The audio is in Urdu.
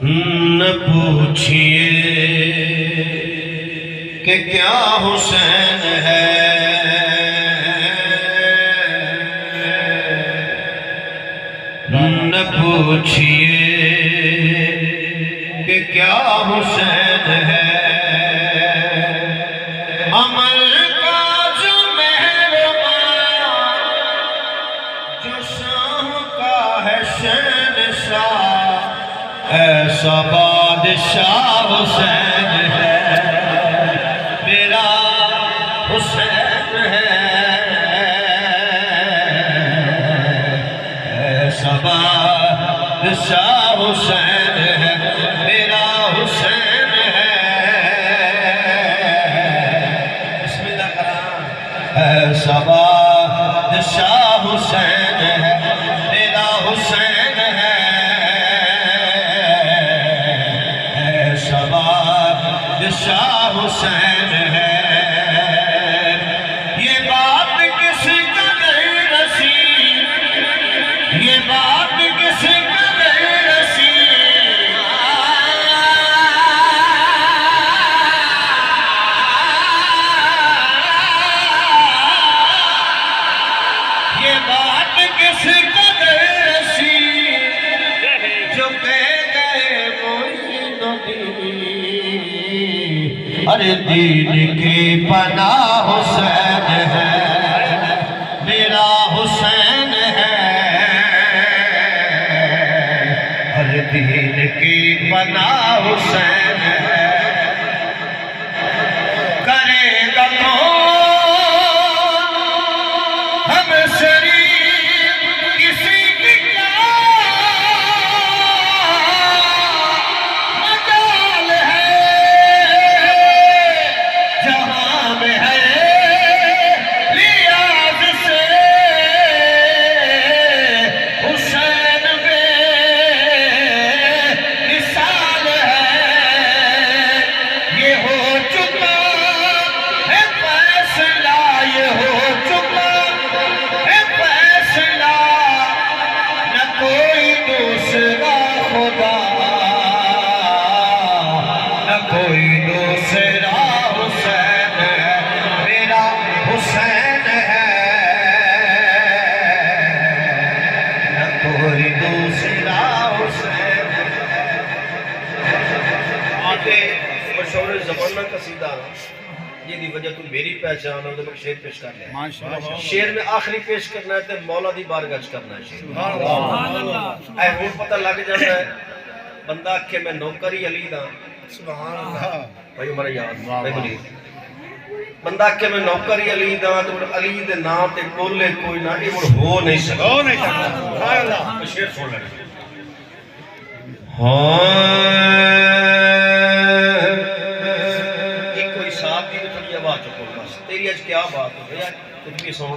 نہ پوچھئے کہ کیا حسین ہے، نہ پوچھئے کہ کیا حسین ہے، عمل کا جو مہربان، جو شاہ کا ہے شہنشاہ، ایسا بادشاہ حسین ہے، میرا حسین ہے، ایسا بادشاہ حسین ہے، میرا حسین ہے، بسم اللہ کرام، ایسا بادشاہ حسین ہے، میرا حسین ہے، ایسا بادشاہ حسین ہے، یہ بات کس کا نہیں رسی، یہ بات کس کا نہیں رسی، یہ بات کس کا نہیں رسی، جو کہہ گئے معین الدین، ارے دین کی پناہ حسین ہے، میرا حسین ہے، ارے دین کی پناہ حسین ہے، کرے گا کون ہم شریف کسی کی کیا مجال ہے، جہاں میں ہے ریاض سے حسین بے مثال ہے، یہ ہو چکا ہے فیصلہ، یہ ہو چکا ہے فیصلہ، نہ کوئی دوسرا خدا، نہ کوئی دوسرا حسین ہے، میرا حسین ہے، نہ کوئی دوسرا حسین ہے۔ آگے مشہور زمانہ قصیدہ یہ دی وجہ تو میری پہچان ہو تو میں شعر پیش کر لیا، شعر میں آخری پیش کرنا ہے تو مولا دی بارگاہ کرنا ہے شعر، اے وہ پتہ لگ جاتا ہے بندہ کہ میں نوکری علی دا، بھائی ہمارا یاد بھائی بلی بندہ کہ میں نوکری علی دا تو علی دے نام تے کولے کوئی نہ یہ ہو نہیں سکتا، شعر سن لگا ایک کوئی ساتھ دی تو تھوڑی آواز چکو بس، تیری آج کیا بات ہو گیا کچھ بھی سون